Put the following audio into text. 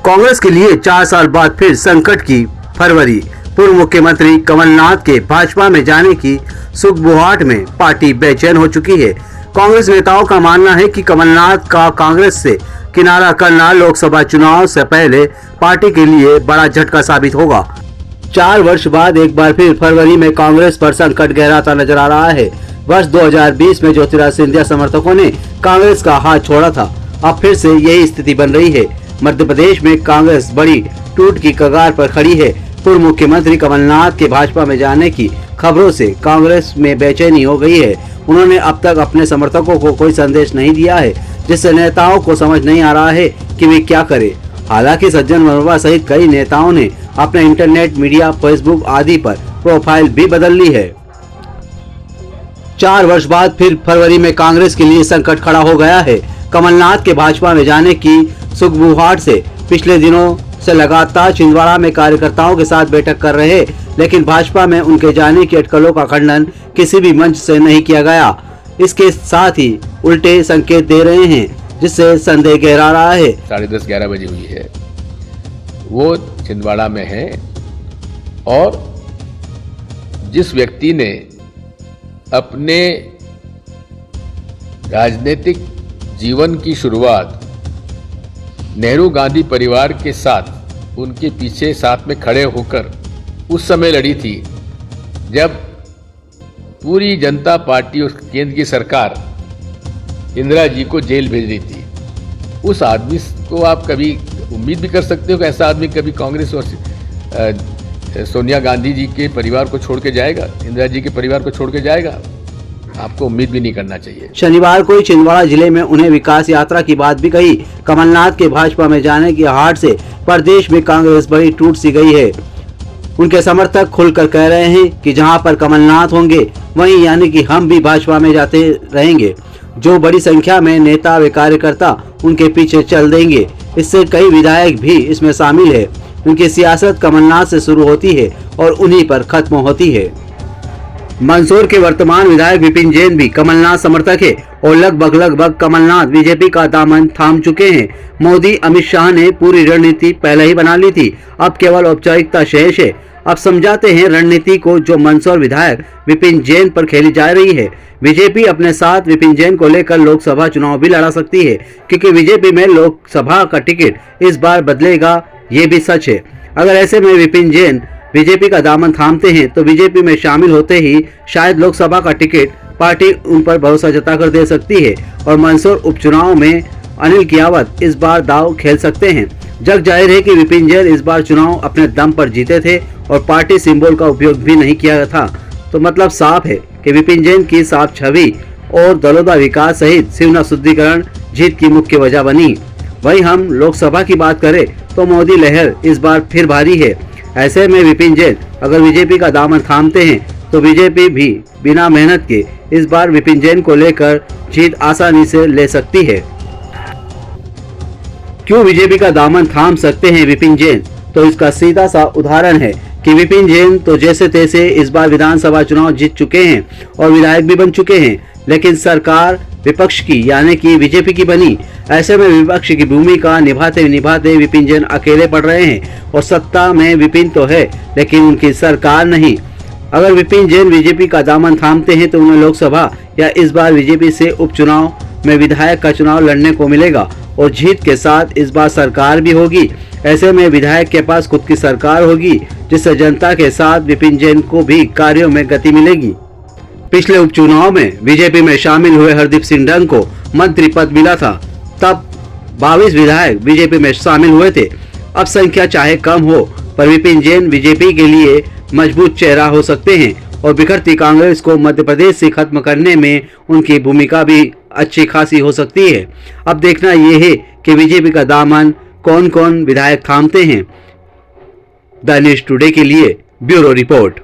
कांग्रेस के लिए 4 साल बाद फिर संकट की फरवरी। पूर्व मुख्यमंत्री कमलनाथ के भाजपा में जाने की सुगबुगाहट में पार्टी बेचैन हो चुकी है। कांग्रेस नेताओं का मानना है कि कमलनाथ का कांग्रेस से किनारा करना लोकसभा चुनाव से पहले पार्टी के लिए बड़ा झटका साबित होगा। 4 वर्ष बाद एक बार फिर फरवरी में कांग्रेस पर संकट गहराता नजर आ रहा है। वर्ष 2020 में ज्योतिरादित्य सिंधिया समर्थकों ने कांग्रेस का हाथ छोड़ा था। अब फिर से यही स्थिति बन रही है। मध्य प्रदेश में कांग्रेस बड़ी टूट की कगार पर खड़ी है। पूर्व मुख्यमंत्री कमलनाथ के भाजपा में जाने की खबरों से कांग्रेस में बेचैनी हो गई है। उन्होंने अब तक अपने समर्थकों को कोई संदेश नहीं दिया है, जिससे नेताओं को समझ नहीं आ रहा है कि वे क्या करें। हालांकि सज्जन वर्मा सहित कई नेताओं ने अपने इंटरनेट मीडिया, फेसबुक आदि पर प्रोफाइल भी बदल ली है। 4 वर्ष बाद फिर फरवरी में कांग्रेस के लिए संकट खड़ा हो गया है। कमलनाथ के भाजपा में जाने की सुगबुगाहट से पिछले दिनों से लगातार छिंदवाड़ा में कार्यकर्ताओं के साथ बैठक कर रहे, लेकिन भाजपा में उनके जाने की अटकलों का खंडन किसी भी मंच से नहीं किया गया। इसके साथ ही उल्टे संकेत दे रहे हैं, जिससे संदेह गहरा रहा है। 10:30-11 बजे हुई है, वो छिंदवाड़ा में है और जिस व्यक्ति ने अपने राजनीतिक जीवन की शुरुआत नेहरू गांधी परिवार के साथ उनके पीछे साथ में खड़े होकर उस समय लड़ी थी, जब पूरी जनता पार्टी और केंद्र की सरकार इंदिरा जी को जेल भेज रही थी। उस आदमी को आप कभी उम्मीद भी कर सकते हो कि ऐसा आदमी कभी कांग्रेस और सोनिया गांधी जी के परिवार को छोड़ के जाएगा, इंदिरा जी के परिवार को छोड़ के जाएगा? आपको उम्मीद भी नहीं करना चाहिए। शनिवार को छिंदवाड़ा जिले में उन्हें विकास यात्रा की बात भी कही। कमलनाथ के भाजपा में जाने की हाट से प्रदेश में कांग्रेस बड़ी टूट सी गई है। उनके समर्थक खुलकर कह रहे हैं कि जहां पर कमलनाथ होंगे वहीं यानी कि हम भी भाजपा में जाते रहेंगे। जो बड़ी संख्या में नेता व कार्यकर्ता उनके पीछे चल देंगे। इससे कई विधायक भी इसमें शामिल है। उनकी सियासत कमलनाथ से शुरू होती है और उन्हीं पर खत्म होती है। मंदसौर के वर्तमान विधायक विपिन जैन भी कमलनाथ समर्थक है और लगभग कमलनाथ बीजेपी का दामन थाम चुके हैं। मोदी, अमित शाह ने पूरी रणनीति पहले ही बना ली थी, अब केवल औपचारिकता शेष है। अब समझाते हैं रणनीति को जो मंदसौर विधायक विपिन जैन पर खेली जा रही है। बीजेपी अपने साथ विपिन जैन को लेकर लोकसभा चुनाव भी लड़ा सकती है, क्योंकि बीजेपी में लोकसभा का टिकट इस बार बदलेगा, ये भी सच है। अगर ऐसे में विपिन जैन बीजेपी का दामन थामते हैं तो बीजेपी में शामिल होते ही शायद लोकसभा का टिकट पार्टी उन पर भरोसा जताकर दे सकती है और मंदसौर उपचुनाव में अनिल कियावत इस बार दाव खेल सकते हैं। जग जाहिर है कि विपिन जैन इस बार चुनाव अपने दम पर जीते थे और पार्टी सिंबल का उपयोग भी नहीं किया था। तो मतलब साफ है कि विपिन जैन की साफ छवि और दलोदा विकास सहित सिवना शुद्धिकरण जीत की मुख्य वजह बनी। वहीं हम लोकसभा की बात करें तो मोदी लहर इस बार फिर भारी है। ऐसे में विपिन जैन अगर बीजेपी का दामन थामते हैं तो बीजेपी भी बिना मेहनत के इस बार विपिन जैन को लेकर जीत आसानी से ले सकती है। क्यों बीजेपी का दामन थाम सकते हैं विपिन जैन? तो इसका सीधा सा उदाहरण है कि विपिन जैन तो जैसे तैसे इस बार विधानसभा चुनाव जीत चुके हैं और विधायक भी बन चुके हैं, लेकिन सरकार विपक्ष की यानी कि बीजेपी की बनी। ऐसे में विपक्ष की भूमिका निभाते विपिन जैन अकेले पड़ रहे हैं और सत्ता में विपिन तो है लेकिन उनकी सरकार नहीं। अगर विपिन जैन बीजेपी का दामन थामते हैं तो उन्हें लोकसभा या इस बार बीजेपी से उपचुनाव में विधायक का चुनाव लड़ने को मिलेगा और जीत के साथ इस बार सरकार भी होगी। ऐसे में विधायक के पास खुद की सरकार होगी, जिससे जनता के साथ विपिन जैन को भी कार्यों में गति मिलेगी। पिछले उपचुनाव में बीजेपी में शामिल हुए हरदीप सिंह डंग को मंत्री पद मिला था, तब 22 विधायक बीजेपी में शामिल हुए थे। अब संख्या चाहे कम हो पर विपिन जैन बीजेपी के लिए मजबूत चेहरा हो सकते हैं और बिखरती कांग्रेस को मध्य प्रदेश से खत्म करने में उनकी भूमिका भी अच्छी खासी हो सकती है। अब देखना यह है कि बीजेपी का दामन कौन कौन विधायक थामते हैं। द न्यूज़ टुडे के लिए ब्यूरो रिपोर्ट।